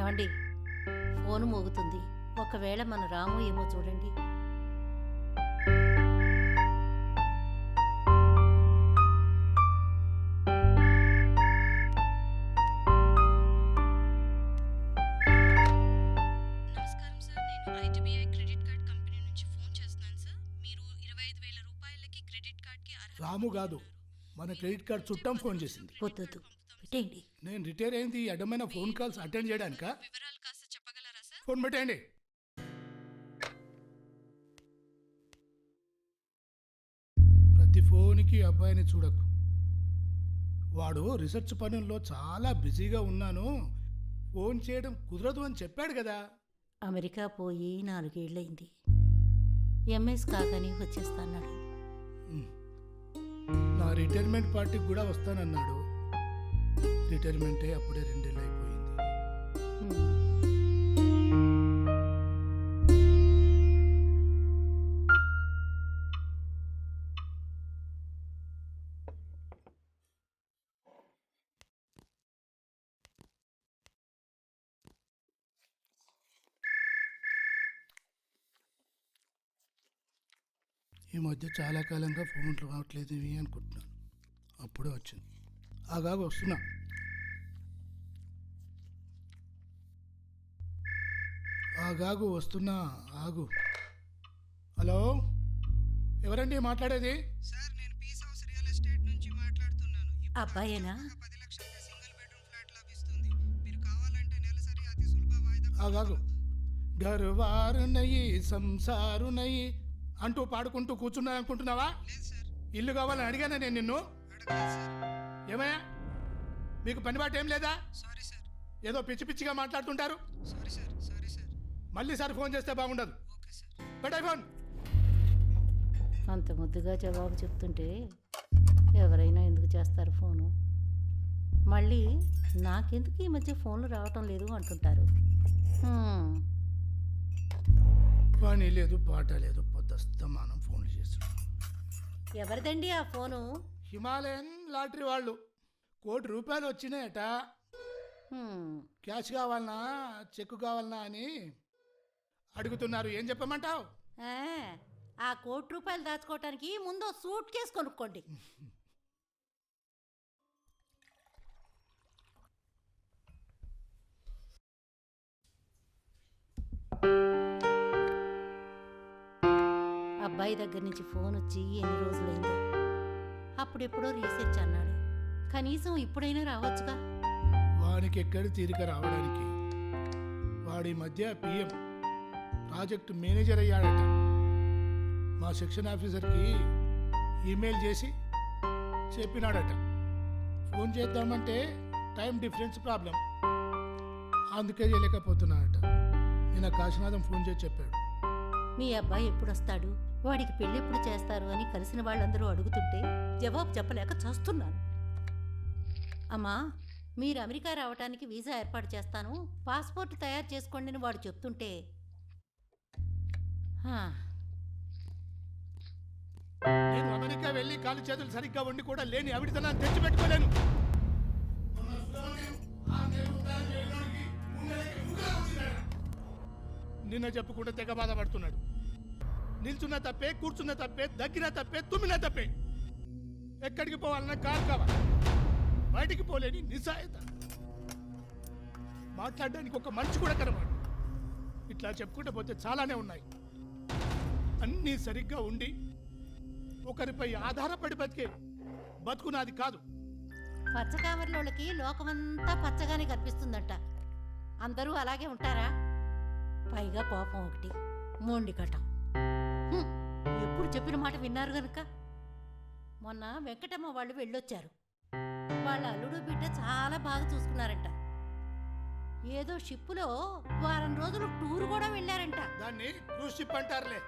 ఏమండి, ఫోన్ మోగుతుంది. ఒకవేళ మన రాము ఏమో చూడండి. నమస్కారం సార్, నేను ఐటీబీఐ క్రెడిట్ కార్డ్ కంపెనీ నుంచి ఫోన్ చేస్తున్నాను సార్. మీరు 25,000 రూపాయలకి క్రెడిట్ కార్డ్కి రాము కాదు, మన క్రెడిట్ కార్డ్ చుట్టం ఫోన్ చేసింది. వద్దు పెట్టేయండి. నేను రిటైర్ అయింది ఈ అడ్డమైన ఫోన్ కాల్స్ అటెండ్ చేయడానికా? వివరాలు కాస్త చెప్పగలరా సార్? ఫోన్ పెట్టేయండి. ప్రతి ఫోన్కి అబ్బాయిని చూడకు. వాడు రీసెర్చ్ పనుల్లో చాలా బిజీగా ఉన్నాను, ఫోన్ చేయడం కుదరదు అని చెప్పాడు కదా. అమెరికా పోయి 4 ఏళ్ళయింది. ఎంఎస్ కాగానే వచ్చేస్తాన్నాడు. నా రిటైర్మెంట్ పార్టీకి కూడా వస్తానన్నాడు. రిటైర్మెంటే అప్పుడే 2 ఏళ్ళు అయిపోయింది. ఈ మధ్య చాలా కాలంగా ఫోన్లు రావట్లేదు ఇవి అనుకుంటున్నాను. అప్పుడే వచ్చింది. ఆగాగు వస్తున్నా. ఆగాగు వస్తున్నా, ఆగు. హలో, ఎవరండి మాట్లాడేది? సార్, నేను పీస్ హౌస్ రియల్ ఎస్టేట్ నుంచి మాట్లాడుతున్నాను. అబ్బాయేనా? 10 లక్షలకి సింగిల్ బెడ్రూమ్ ఫ్లాట్ లభిస్తుంది. మీరు కావాలంటే నెలసరి అతి సులభ వాయిదా. ఆగాగు. గర్వారు నయ్యి సంసారు నయ్యి అంటూ పాడుకుంటూ కూర్చున్నా అనుకుంటున్నావా? లేదు సార్, ఇల్లు కావాలని అడిగానా నేను నిన్ను? అడగలేదు సార్. ఏమయ్యా, మీకు పని బాట ఏం లేదా? Sorry sir. ఏదో పిచ్చి పిచ్చిగా మాట్లాడుతుంటారు. Sorry sir. Sorry sir. మళ్ళీ సార్ ఫోన్ చేస్తే బాగుండదు. Okay sir. పెట్టే ఫోన్. అంత ముద్దుగా జవాబు చెప్తుంటే ఎవరైనా ఎందుకు చేస్తారు ఫోను? మళ్ళీ నాకెందుకు ఈ మధ్య ఫోన్లు రావటం లేదు అంటుంటారు. పని లేదు, పాట లేదు, పొద్దుస్తమానం ఫోన్లు చేస్తున్నాం. ఎవరిదండి ఆ ఫోను? హిమాలయన్ లాటరీ వాళ్ళు. ₹1,00,00,000 వచ్చినాయట. క్యాష్ కావాలనా చెక్ కావాలనా అని అడుగుతున్నారు. ఏం చెప్పమంటావు? ఆ ₹1,00,00,000 దాచుకోవటానికి ముందు సూట్ కేసు కొనుక్కోండి. అబ్బాయి దగ్గర నుంచి ఫోన్ వచ్చి ఎన్ని రోజులైందో. అప్పుడెప్పుడో రీసెర్చ్ అన్నాడు. కనీసం ఇప్పుడైనా రావచ్చుగా. వానికి ఎక్కడ తీరిక రావడానికి. వాడి మధ్య పిఎం ప్రాజెక్ట్ మేనేజర్ అయ్యాడట. మా సెక్షన్ ఆఫీసర్కి ఈమెయిల్ చేసి చెప్పినాడట. ఫోన్ చేద్దామంటే టైం డిఫరెన్స్ ప్రాబ్లం, అందుకే చేయలేకపోతున్నాడట. నిన్న కాశీనాథం ఫోన్ చేసి చెప్పాడు. మీ అబ్బాయి ఎప్పుడు వస్తాడు, వాడికి పెళ్ళి ఎప్పుడు చేస్తారు అని కలిసిన వాళ్ళందరూ అడుగుతుంటే జవాబు చెప్పలేక చస్తున్నాను. అమ్మా, మీరు అమెరికా రావటానికి వీసా ఏర్పాటు చేస్తాను, పాస్పోర్ట్ తయారు చేసుకోండి అని వాడు చెప్తుంటే నేను అమెరికా వెళ్ళి కాలు చేతులు సరిగ్గా ఉండి కూడా లేని అవిడితనాన్ని తెచ్చిపెట్టుకోలేను. నిన్న చెప్పుకుంటే తెగ బాధపడుతున్నాడు. నిల్చున్న తప్పే, కూర్చున్న తప్పే, దగ్గర తప్పే, తుమ్మిన తప్పే. ఎక్కడికి పోవాలన్నా కారు కావాలి. బయటికి పోలేని నిస్సాయత. మాట్లాడడానికి ఒక మనిషి కూడా కనబడు. ఇట్లా చెప్పుకుంటూ పోతే చాలానే ఉన్నాయి. అన్నీ సరిగ్గా ఉండి ఒకరిపై ఆధారపడి బతికే బతుకునాది కాదు. పచ్చకామర్లోళ్ళకి లోకమంతా పచ్చగానే కనిపిస్తుందంట. అందరూ అలాగే ఉంటారా? పైగా కోపం ఒకటి, మొండికటం. ఎప్పుడు చెప్పిన మాట విన్నారు గనుక. మొన్న వెంకటమ్మ వాళ్ళు వెళ్ళొచ్చారు. వాళ్ళ అల్లుడు బిడ్డ చాలా బాగా చూసుకున్నారంట. ఏదో షిప్పులో వారం రోజులు టూర్ కూడా వెళ్ళారంట. దాన్ని క్రూజ్ షిప్ అంటారులే.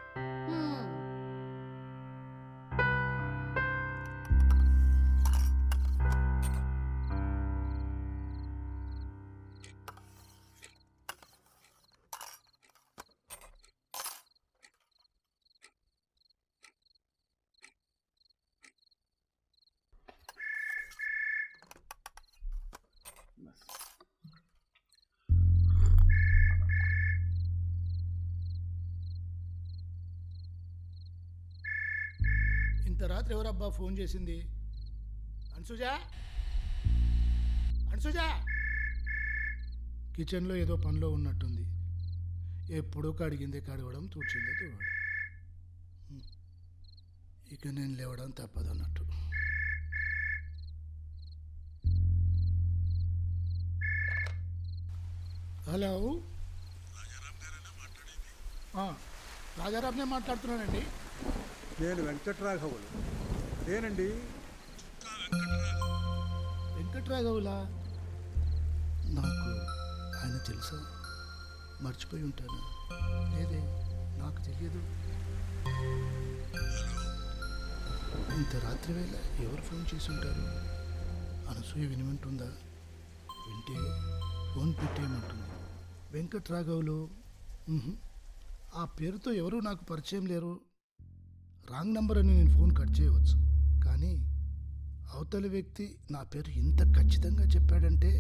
ఇంత రాత్రి ఎవరబ్బా ఫోన్ చేసింది? అన్సుజా, అన్సుజా! కిచెన్లో ఏదో పనిలో ఉన్నట్టుంది. ఎప్పుడూ కడిగిందే కడగడం, తూడ్చిందే తూడవడం. ఇక నేను లేవడం తప్పదన్నట్టు. హలో, రాజారాంనే మాట్లాడుతున్నానండి. నేను వెంకట్రాఘవులు. నేనండి. వెంకట్రాఘవులా? నాకు ఆయన తెలుసా? మర్చిపోయి ఉంటాను. లేదే, నాకు తెలియదు. ఇంత రాత్రి వేళ ఎవరు ఫోన్ చేసి ఉంటారు? అనసూయ వినిమంటుందా? వింటే ఫోన్ పెట్టేయమంటుంది. వెంకట్రాఘవులు? ఆ పేరుతో ఎవరూ నాకు పరిచయం లేరు. రాంగ్ నంబర్ అని నేను ఫోన్ కట్ చేయవచ్చు, కానీ అవతలి వ్యక్తి నా పేరు ఇంత ఖచ్చితంగా చెప్పాడంటే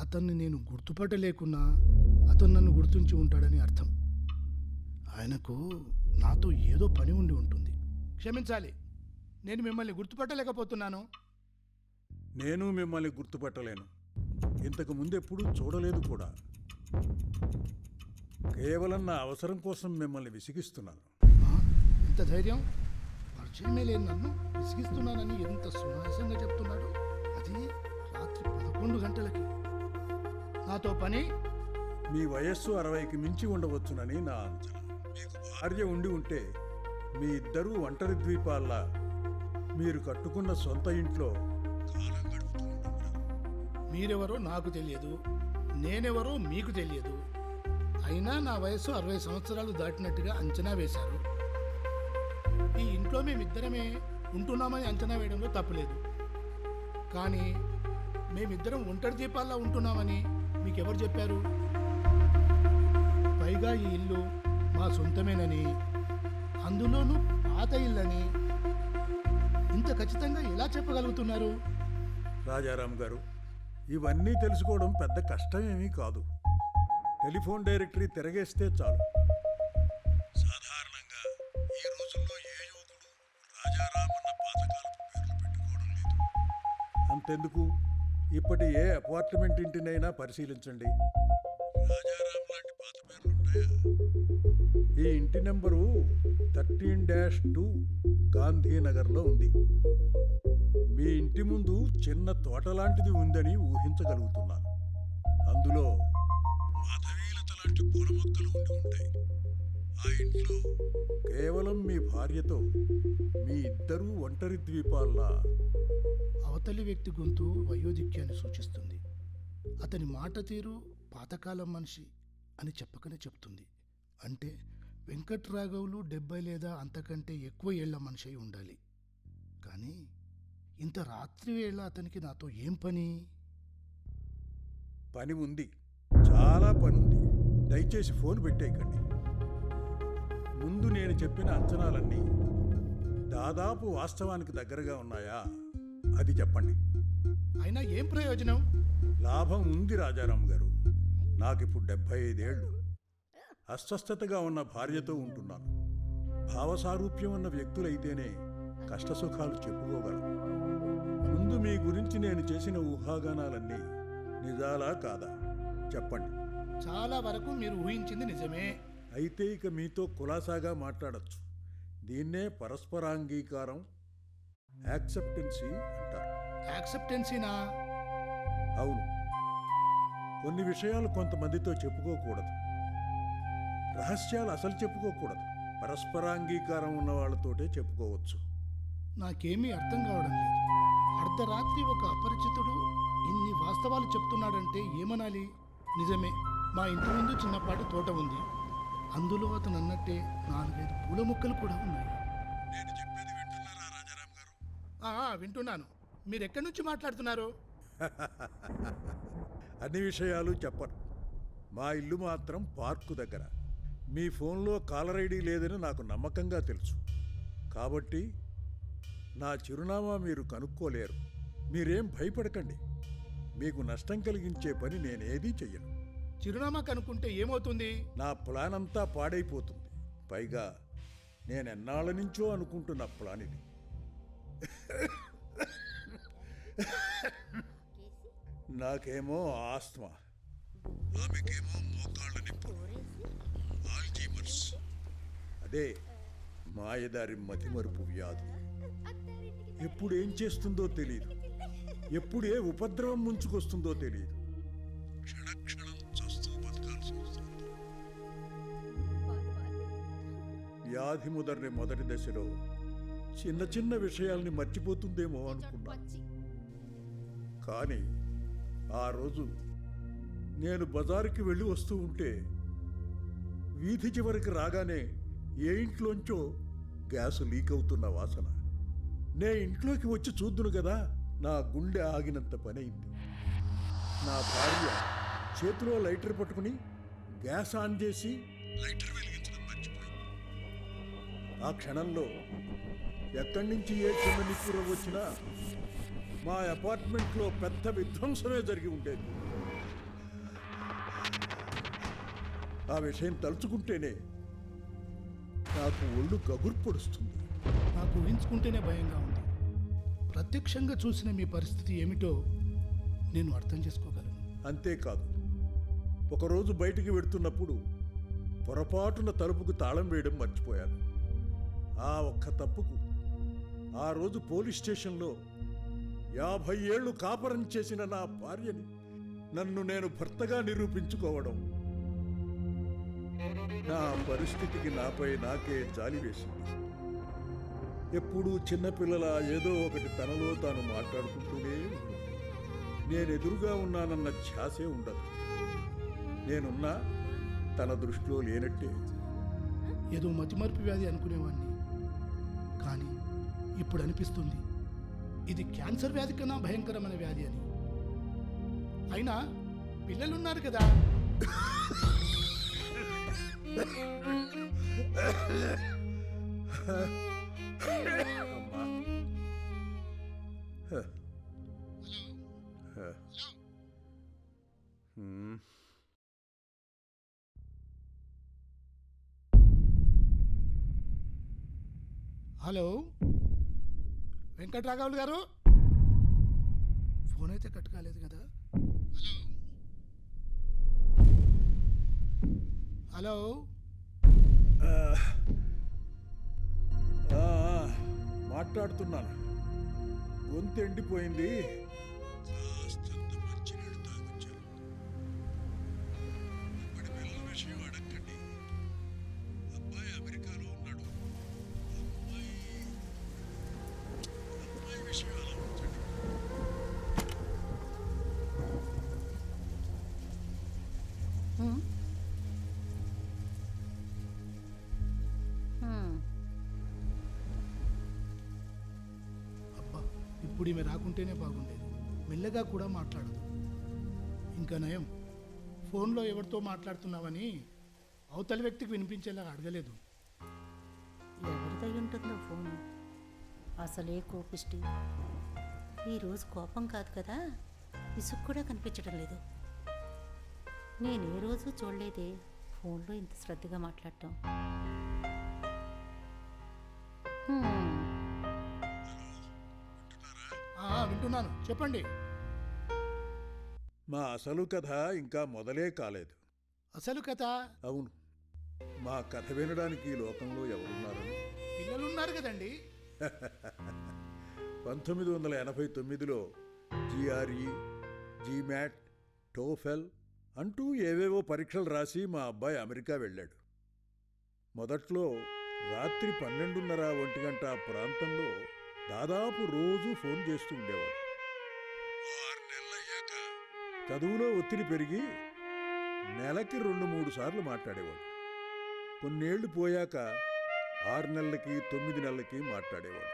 అతన్ని నేను గుర్తుపట్టలేకున్నా అతను నన్ను గుర్తుంచి ఉంటాడని అర్థం. ఆయనకు నాతో ఏదో పని ఉండి ఉంటుంది. క్షమించాలి, నేను మిమ్మల్ని గుర్తుపట్టలేకపోతున్నాను. నేను మిమ్మల్ని గుర్తుపట్టలేను. ఇంతకు ముందెప్పుడూ చూడలేదు కూడా. కేవలం నా అవసరం కోసం మిమ్మల్ని విసిగిస్తున్నాను. ఇంత ధైర్యం! పరిచయమే లేని నన్ను విసిగిస్తున్నానని ఎంత సునాయాసంగా చెప్తున్నాడు. అది రాత్రి 11 గంటలకి. నాతో పని? మీ వయస్సు 60కి మించి ఉండవచ్చునని నా అంచనా. మీకు భార్య ఉండి ఉంటే మీ ఇద్దరూ ఒంటరి ద్వీపాల్లా మీరు కట్టుకున్న సొంత ఇంట్లో కాలం గడుపుతూ ఉండేవారు. మీరెవరో నాకు తెలియదు, నేనెవరో మీకు తెలియదు. అయినా నా వయస్సు 60 సంవత్సరాలు దాటినట్టుగా అంచనా వేశారు. ఈ ఇంట్లో మేమిద్దరమే ఉంటున్నామని అంచనా వేయడంలో తప్పులేదు. కానీ మేమిద్దరం ఒంటరి దీపాల్లో ఉంటున్నామని మీకెవరు చెప్పారు? పైగా ఈ ఇల్లు మా సొంతమేనని, అందులోనూ పాత ఇల్లని ఇంత ఖచ్చితంగా ఎలా చెప్పగలుగుతున్నారు? రాజారాం గారు, ఇవన్నీ తెలుసుకోవడం పెద్ద కష్టమేమీ కాదు. టెలిఫోన్ డైరెక్టరీ తిరగేస్తే చాలు. సాధారణంగా ఈ రోజుల్లో ఏ యువకుడు రాజారాం అన్న పాతకాలపు పేర్లు పెట్టుకోవడం లేదు. అంతెందుకు, ఇప్పటి ఏ అపార్ట్మెంట్ ఇంటినైనా పరిశీలించండి, రాజారాం లాంటి పాత పేర్లుంటాయా? ఈ ఇంటి నెంబరు 13-2 గాంధీనగర్లో ఉంది. మీ ఇంటి ముందు చిన్న తోట లాంటిది ఉందని ఊహించగలుగుతున్నాను. అందులో మాధవీలత లాంటి పూల మొక్కలు ఉండి ఉంటాయి. ఆ ఇంట్లో కేవలం మీ భార్యతో మీ ఇద్దరూ ఒంటరి ద్వీపాల్లా. అవతలి వ్యక్తి గొంతు వయోధిక్యాన్ని సూచిస్తుంది. అతని మాట తీరు పాతకాలం మనిషి అని చెప్పకనే చెప్తుంది. అంటే వెంకట్రాఘవులు 70 లేదా అంతకంటే ఎక్కువ ఏళ్ల మనిషి అయి ఉండాలి. కానీ ఇంత రాత్రి వేళ అతనికి నాతో ఏం పని? పని ఉంది, చాలా పని ఉంది. దయచేసి ఫోన్ పెట్టేయకండి. ముందు నేను చెప్పిన అంచనాలన్నీ దాదాపు వాస్తవానికి దగ్గరగా ఉన్నాయా అది చెప్పండి. అయినా ఏం ప్రయోజనం? లాభం ఉంది రాజారాం గారు. నాకిప్పుడు 75 ఏళ్ళు. అస్వస్థతగా ఉన్న భార్యతో ఉంటున్నాను. భావసారూప్యం ఉన్న వ్యక్తులైతేనే కష్టసుఖాలు చెప్పుకోగలరు. ముందు మీ గురించి నేను చేసిన ఊహాగానాలన్నీ నిజాలా కాదా చెప్పండి. చాలా వరకు మీరు ఊహించింది నిజమే. అయితే ఇక మీతో కులాసాగా మాట్లాడచ్చు. దీన్నే పరస్పరాంగీకారం, యాక్సెప్టెన్సీ అంటారు. యాక్సెప్టెన్సీనా? అవును. కొన్ని విషయాలు కొంతమందితో చెప్పుకోకూడదు. రహస్యాలు అసలు చెప్పుకోకూడదు. పరస్పరాంగీకారం ఉన్న వాళ్ళతోటే చెప్పుకోవచ్చు. నాకేమీ అర్థం కావడం లేదు. అర్ధరాత్రి ఒక అపరిచితుడు ఇన్ని వాస్తవాలు చెప్తున్నాడంటే ఏమనాలి? నిజమే, మా ఇంటి ముందు చిన్నపాటి తోట ఉంది. అందులో అతను అన్నట్టే 4-5 పూల మొక్కలు కూడా ఉన్నాయి. నేను చెప్పేది వింటున్నారా రాజారాం గారు? వింటున్నాను. మీరు ఎక్కడి నుంచి మాట్లాడుతున్నారు? అన్ని విషయాలు చెప్పను. మా ఇల్లు మాత్రం పార్కు దగ్గర. మీ ఫోన్లో కాలర్ ఐడి లేదని నాకు నమ్మకంగా తెలుసు. కాబట్టి నా చిరునామా మీరు కనుక్కోలేరు. మీరేం భయపడకండి. మీకు నష్టం కలిగించే పని నేనేదీ చెయ్యను. చిరునామా కనుక్కుంటే ఏమవుతుంది? నా ప్లాన్ అంతా పాడైపోతుంది. పైగా నేనెన్నాళ్ళ నుంచో అనుకుంటున్న ప్లాన్ ఇది. నాకేమో ఆస్మా, ఆమెకేమో మోకాళ్ళ నొప్పులు, ఆల్జీమర్స్, అదే మాయదారి మతిమరుపు వ్యాధి. ఎప్పుడు ఏం చేస్తుందో తెలియదు, ఎప్పుడు ఏ ఉపద్రవం ముంచుకొస్తుందో తెలియదు. క్షణక్షణం చస్తూ బతకాల్సి వస్తుంది. వ్యాధి ముదర్ని మొదటి దశలో చిన్న చిన్న విషయాల్ని మర్చిపోతుందేమో అనుకున్నా. కానీ ఆ రోజు నేను బజారుకి వెళ్ళి వస్తూ ఉంటే వీధి చివరికి రాగానే ఏ ఇంట్లోంచో గ్యాస్ లీక్ అవుతున్న వాసన. నే ఇంట్లోకి వచ్చి చూద్దును కదా, నా గుండె ఆగినంత పనైంది. నా భార్య చేతిలో లైటర్ పట్టుకుని గ్యాస్ ఆన్ చేసి లైటర్ వెలిగించడం మర్చిపోయింది. ఆ క్షణంలో ఎక్కడి నుంచి ఏ చిన్న నిప్పుర వచ్చినా మా అపార్ట్మెంట్లో పెద్ద విధ్వంసమే జరిగి ఉండేది. ఆ విషయం తలుచుకుంటేనే నాకు ఒళ్ళు గగుర్పొడుస్తుంది. నాకు ఊహించుకుంటేనే భయంగా ఉంది. ప్రత్యక్షంగా చూసిన మీ పరిస్థితి ఏమిటో నేను అర్థం చేసుకోగలను. అంతేకాదు, ఒకరోజు బయటికి వెడుతున్నప్పుడు పొరపాటున తలుపుకు తాళం వేయడం మర్చిపోయాను. ఆ ఒక్క తప్పుకు ఆ రోజు పోలీస్ స్టేషన్లో 50 ఏళ్లు కాపరం చేసిన నా భార్యని నన్ను నేను భర్తగా నిరూపించుకోవడం, నా పరిస్థితికి నాపై నాకే జాలి వేసింది. ఎప్పుడూ చిన్నపిల్లల ఏదో ఒకటి తనలో తాను మాట్లాడుకుంటూనే ఉంటుంది. నేనెదురుగా ఉన్నానన్న ధ్యాసే ఉండదు. నేనున్నా తన దృష్టిలో లేనట్టే. ఏదో మతిమరుపు వ్యాధి అనుకునేవాడిని, కానీ ఇప్పుడు అనిపిస్తుంది ఇది క్యాన్సర్ వ్యాధి కన్నా భయంకరమైన వ్యాధి అని. అయినా పిల్లలున్నారు కదా. హలో వెంకట్రాఘవులు గారు, ఫోన్ అయితే కట్ కాలేదు కదా. హలో మాట్లాడుతున్నాను. గొంతు ఎండిపోయింది. విషయం అడగండి. అబ్బాయి అమెరికాలో ఉన్నాడు. అమ్మాయి విషయం అలా ఉంచండి. అబ్బా, ఇప్పుడు ఈమె రాకుంటేనే బాగుండేది. మెల్లగా కూడా మాట్లాడదు. ఇంకా నయం, ఫోన్లో ఎవరితో మాట్లాడుతున్నావని అవతలి వ్యక్తికి వినిపించేలా అడగలేదు. ఎవరిదై ఉంటుందో ఫోను? అసలే కోపిష్టి. ఈరోజు కోపం కాదు కదా, విసుగు కూడా కనిపించడం లేదు. నేనే రోజు చూడలేదే ఫోన్లో ఇంత శ్రద్ధగా మాట్లాడటం. వింటున్నాను, చెప్పండి. మా అసలు కథ ఇంకా మొదలే కాలేదు. అసలు కథ? అవును, మా కథ వినడానికి ఈ లోకంలో ఎవరున్నారని. పిల్లలున్నారు కదండి. 1989లో GRE, GMAT, టోఫెల్ అంటూ ఏవేవో పరీక్షలు రాసి మా అబ్బాయి అమెరికా వెళ్ళాడు. మొదట్లో రాత్రి 12:30, 1 గంట ప్రాంతంలో దాదాపు రోజు ఫోన్ చేస్తూ ఉండేవాడు. 6 నెలలు అయ్యాక చదువులో ఒత్తిడి పెరిగి నెలకి 2-3 సార్లు మాట్లాడేవాడు. కొన్నేళ్లు పోయాక 6 నెలలకి, 9 నెలలకి మాట్లాడేవాడు.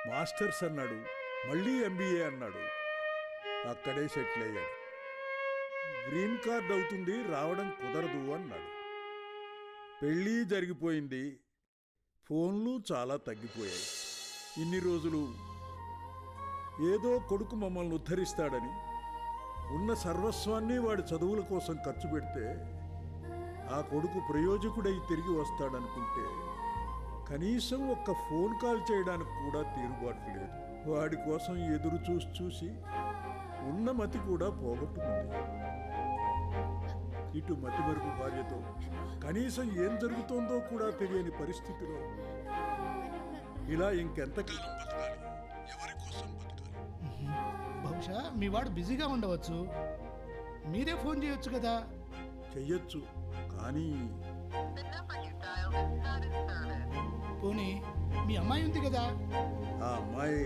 మాస్టర్స్ అన్నాడు, మళ్ళీ MBA అన్నాడు. అక్కడే సెటిల్ అయ్యాడు. గ్రీన్ కార్డ్ అవుతుంది, రావడం కుదరదు అన్నాడు. పెళ్ళి జరిగిపోయింది, ఫోన్లు చాలా తగ్గిపోయాయి. ఇన్ని రోజులు ఏదో కొడుకు మమ్మల్ని ఉద్ధరిస్తాడని ఉన్న సర్వస్వాన్ని వాడి చదువుల కోసం ఖర్చు పెడితే ఆ కొడుకు ప్రయోజకుడై తిరిగి వస్తాడనుకుంటే కనీసం ఒక్క ఫోన్ కాల్ చేయడానికి కూడా తీరుబాటు లేదు. వాడి కోసం ఎదురు చూసి చూసి ఉన్న మతి కూడా పోగొట్టుకుంది. ఇటు మతిమరుపు భార్యతో కనీసం ఏం జరుగుతోందో కూడా తెలియని పరిస్థితిలో ఇలా ఇంకెంతకాలం బతకాలి? ఎవరి కోసం బతకాలి? బహుశా మీ వాడు బిజీగా ఉండవచ్చు, మీరే ఫోన్ చేయొచ్చు కదా. చెయ్యొచ్చు, కానీ పోనీ మీ అమ్మాయి ఉంది కదా. ఆ అమ్మాయి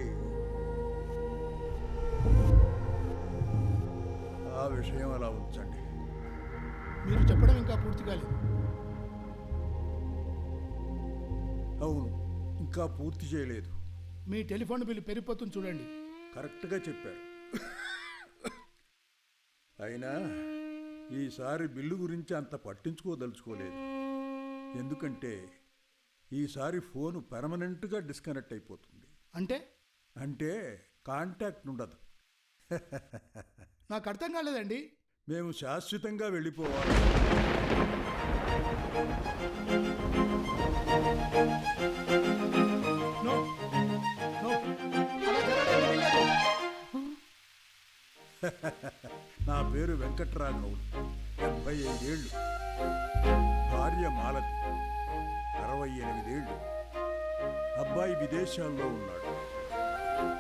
ఆ విషయం అలా ఉంచండి. మీరు చెప్పడం ఇంకా పూర్తి కాలేదు. అవును, ఇంకా పూర్తి చేయలేదు. మీ టెలిఫోన్ బిల్లు పెరిగిపోతుంది చూడండి. కరెక్ట్గా చెప్పారు. అయినా ఈసారి బిల్లు గురించి అంత పట్టించుకోదలుచుకోలేదు. ఎందుకంటే ఈసారి ఫోను పెర్మనెంట్గా డిస్కనెక్ట్ అయిపోతుంది. అంటే కాంటాక్ట్ ఉండదు. నాకు అర్థం కాలేదండి. మేము శాశ్వతంగా వెళ్ళిపోవాలి. నో, నో, అలా జరగడానికి వీల్లేదు. నా పేరు వెంకట్రాఘవులు, 75 ఏళ్ళు. భార్య మాలతి, 68 ఏళ్ళు. అబ్బాయి విదేశాల్లో ఉన్నాడు.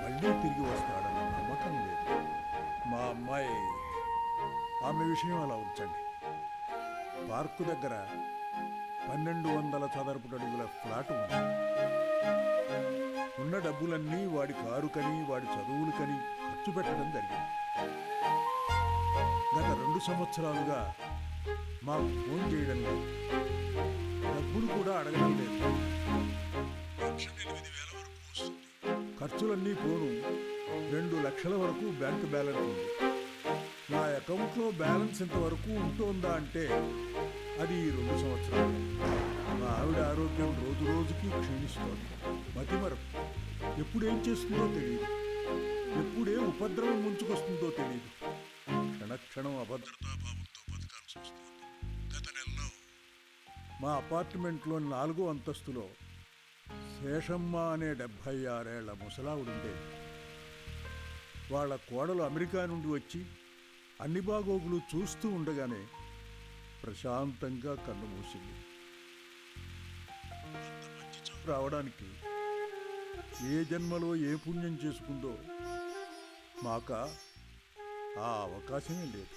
మళ్ళీ తిరిగి వస్తాడన్న నమ్మకం లేదు. మా అమ్మాయి, ఆమె విషయం అలా ఉంచండి. పార్కు దగ్గర 1200 చదరపు అడుగుల ఫ్లాట్ ఉంది. ఉన్న డబ్బులన్నీ వాడి కారుకని, వాడి చదువులకని ఖర్చు పెట్టడం జరిగింది. గత 2 సంవత్సరాలుగా మాకు ఫోన్ చేయడం లేదు, డబ్బులు కూడా అడగడం లేదు. పెన్షన్ 8,000 వరకు వస్తుంది. ఖర్చులన్నీ పోను 2 లక్షల వరకు బ్యాంకు బ్యాలెన్స్ ఉంది. నా అకౌంట్లో బ్యాలెన్స్ ఇంతవరకు ఉంటుందా అంటే అది 2 సంవత్సరాలు. మా ఆవిడ ఆరోగ్యం రోజు రోజుకి క్షీణిస్తోంది. మతిమరుపు, ఎప్పుడేం చేస్తుందో తెలియదు, ఎప్పుడే ఉపద్రవం ముంచుకొస్తుందో తెలియదు. క్షణక్షణం అభద్రతాభావంతో బతకాల్సి వస్తుంది. గత నెలలో మా అపార్ట్మెంట్లో 4వ అంతస్తులో శేషమ్మ అనే 76 ఏళ్ల ముసలావుడుండేది. వాళ్ళ కోడలు అమెరికా నుండి వచ్చి అన్ని బాగోగులు చూస్తూ ఉండగానే ప్రశాంతంగా కన్ను మూసింది. అంత మంచి చావు రావడానికి ఏ జన్మలో ఏ పుణ్యం చేసుకుందో మాక ఆ అవకాశమే లేదు.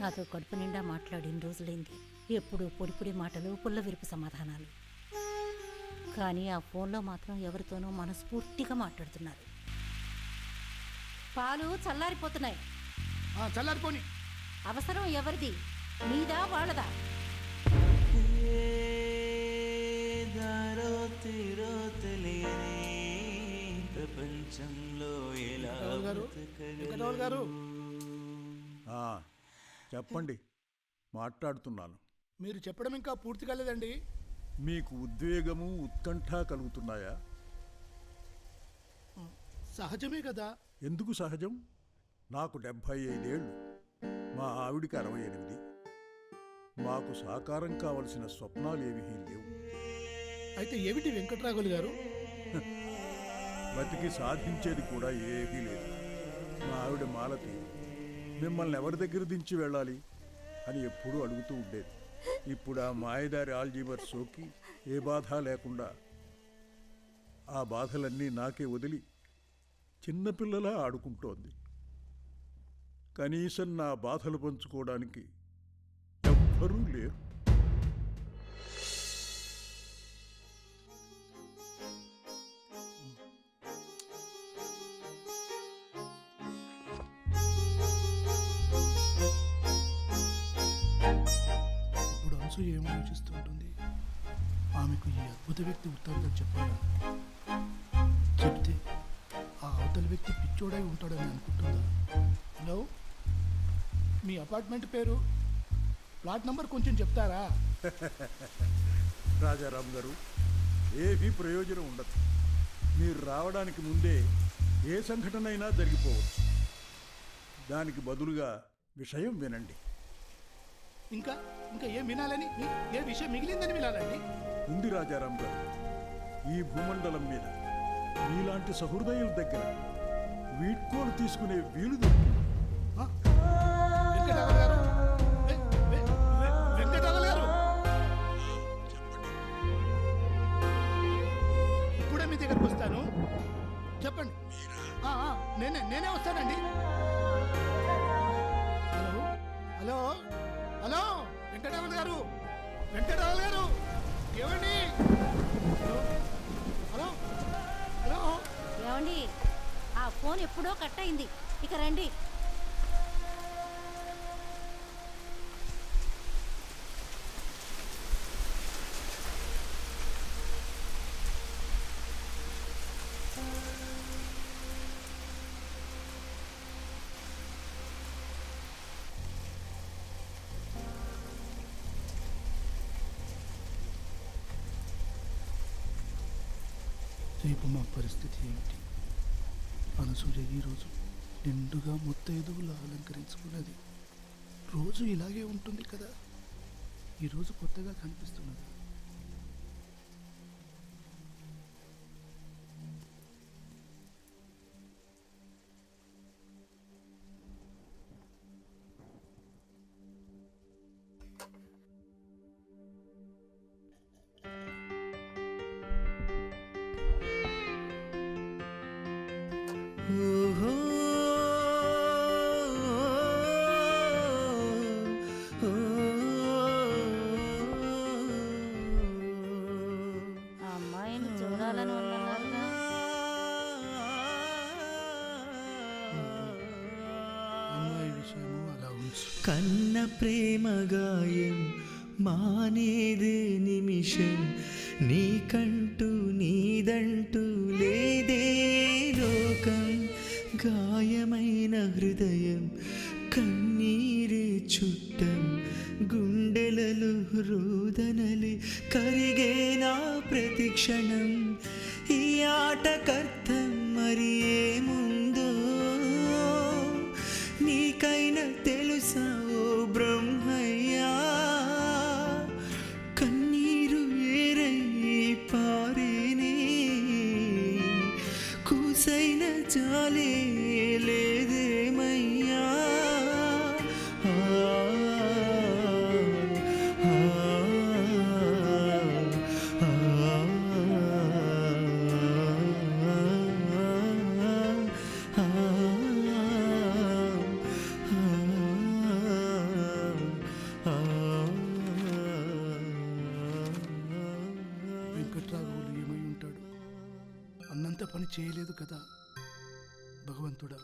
నాతో కడుపు నిండా మాట్లాడిన రోజులైంది. ఎప్పుడు పొడి పొడి మాటలు, పుల్ల విరుపు సమాధానాలు. కానీ ఆ ఫోన్లో మాత్రం ఎవరితోనో మనస్ఫూర్తిగా మాట్లాడుతున్నారు. పాలు చల్లారిపోతున్నాయి. చల్లారిపోని. అవసరం ఎవరిది, నీదా వాళ్ళదా? ప్రపంచంలో గారు చెప్పండి, మాట్లాడుతున్నాను. మీరు చెప్పడం ఇంకా పూర్తి కాలేదండి. మీకు ఉద్వేగము, ఉత్కంఠ కలుగుతున్నాయా? సహజమే కదా. ఎందుకు సహజం? నాకు 75 ఏళ్ళు, మా ఆవిడికి 68. మాకు సాకారం కావలసిన స్వప్నాలు ఏమీ లేవు. అయితే ఏమిటి వెంకట్రాఘవులు గారు? బతికి సాధించేది కూడా ఏమీ లేదు. మా ఆవిడ మాలతి మిమ్మల్ని ఎవరి దగ్గర దించి వెళ్ళాలి అని ఎప్పుడూ అడుగుతూ ఉండేది. ఇప్పుడు ఆ మాయదారి ఆల్జీమర్ సోకి ఏ బాధ లేకుండా ఆ బాధలన్నీ నాకే వదిలి చిన్నపిల్లలా ఆడుకుంటోంది. కనీసం నా బాధలు పంచుకోవడానికి ఎవ్వరూ లేరు. ఇప్పుడు అనసూయ ఏం ఆలోచిస్తుంటుంది? ఆమెకు ఈ అద్భుత వ్యక్తి వృత్తాంతం చెప్పాలా? చెప్తే ఆ అవతల వ్యక్తి పిచ్చోడై ఉంటాడని అనుకుంటుందా? హలో, మీ అపార్ట్మెంట్ పేరు, ప్లాట్ నంబర్ కొంచెం చెప్తారా? రాజారాం గారు, ఏమీ ప్రయోజనం ఉండదు. మీరు రావడానికి ముందే ఏ సంఘటన అయినా జరిగిపోవచ్చు. దానికి బదులుగా విషయం వినండి. ఇంకా ఇంకా ఏం వినాలని ఏ విషయం మిగిలిందని వినాలండి? ఉంది రాజారాం గారు. ఈ భూమండలం మీద మీలాంటి సహృదయుల దగ్గర వీడ్కోలు తీసుకునే వీలు దొరికింది. ఆ? వెంకటరావు గారు వెంకటరావు గారు ఇప్పుడే మీ దగ్గరకు వస్తాను. చెప్పండి. నేనే వస్తానండి. హలో హలో హలో వెంకటరావు గారు, వెంకటరావు గారు ఏమండి? హలో హలో ఏమండి, ఆ ఫోన్ ఎప్పుడో కట్ అయింది. ఇక రండి. రేపు మా పరిస్థితి ఏమిటి? అనసూయ ఈరోజు నిండుగా ముత్తైదువులా అలంకరించుకున్నది. రోజు ఇలాగే ఉంటుంది కదా, ఈరోజు కొత్తగా కనిపిస్తున్నది. ఆ అమ్మాయిని చూడాలని ఉందన్నారుగా. అమ్మాయి విషయము అలా ఉంచు. కన్న ప్రేమగాయం మానేదే నిమిషం, నీకంటూ నీదంటూ లేదే లోకం. గాయమైన హృదయం కన్నీరే చుట్టం, గుండెలలో రోదనలే కరిగే నా ప్రతిక్షణం. ఈ ఆటకర్థం మరి ఏముందో నీకైనా తెలుసా ఓ బ్రహ్మయ్యా? కన్నీరు ఏరై పారేనే, కూసైన చాలే లేదేమయ్యా. వెంకట్రాఘవులు ఏమై ఉంటాడు? అన్నంత పని చేయలేదు కదా. భగవంతుడా,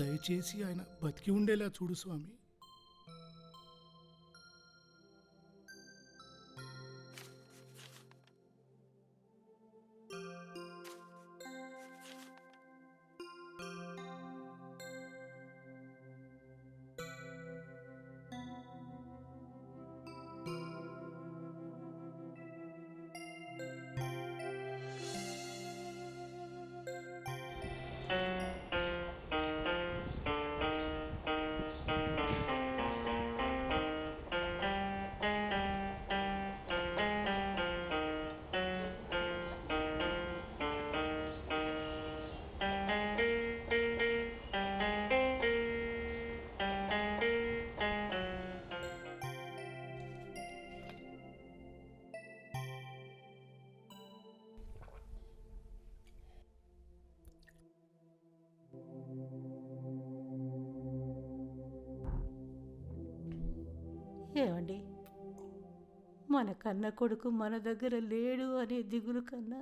దయచేసి ఆయన బతికి ఉండేలా చూడు స్వామి. ఏమండి, మన కన్న కొడుకు మన దగ్గర లేడు అనే దిగులు కన్నా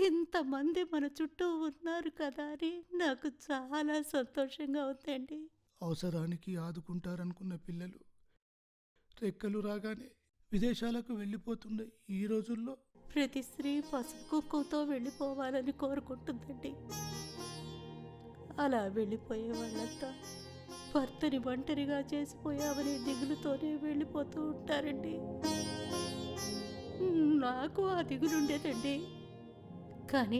ఇంతమంది మన చుట్టూ ఉన్నారు కదా అని నాకు చాలా సంతోషంగా ఉందండి. అవసరానికి ఆదుకుంటారనుకున్న పిల్లలు రెక్కలు రాగానే విదేశాలకు వెళ్ళిపోతున్న ఈ రోజుల్లో ప్రతి స్త్రీ పసుపు కుంకుమతో వెళ్ళిపోవాలని కోరుకుంటుందండి. అలా వెళ్ళిపోయే వాళ్ళంతా భర్తని ఒంటరిగా చేసిపోయామనే దిగులుతోనే వెళ్ళిపోతూ ఉంటారండి. నాకు ఆ దిగులుండేదండి. కానీ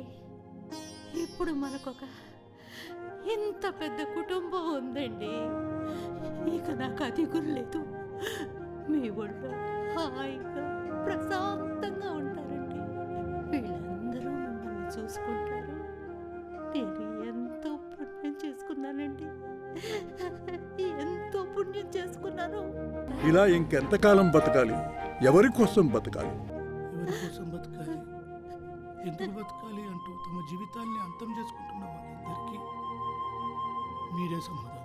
ఇప్పుడు మనకొక ఇంత పెద్ద కుటుంబం ఉందండి. ఇక నాకు అది గుర్లేదు. మీ ఒళ్ళో హాయిగా ప్రశాంతంగా ఉంటారండి. వీళ్ళందరూ మిమ్మల్ని చూసుకుంటారు. నేను ఎంతో పుణ్యం చేసుకున్నానండి, ఎంతో పుణ్యం చేసుకున్నాను. ఇలా ఇంకెంతకాలం బతకాలి? ఎవరి కోసం బతకాలి? ఎవరి కోసం బతకాలి, ఎందుకు బతకాలి అంటూ తమ జీవితాల్ని అంతం చేసుకుంటున్న వాళ్ళందరికీ మీరే సమాధానం.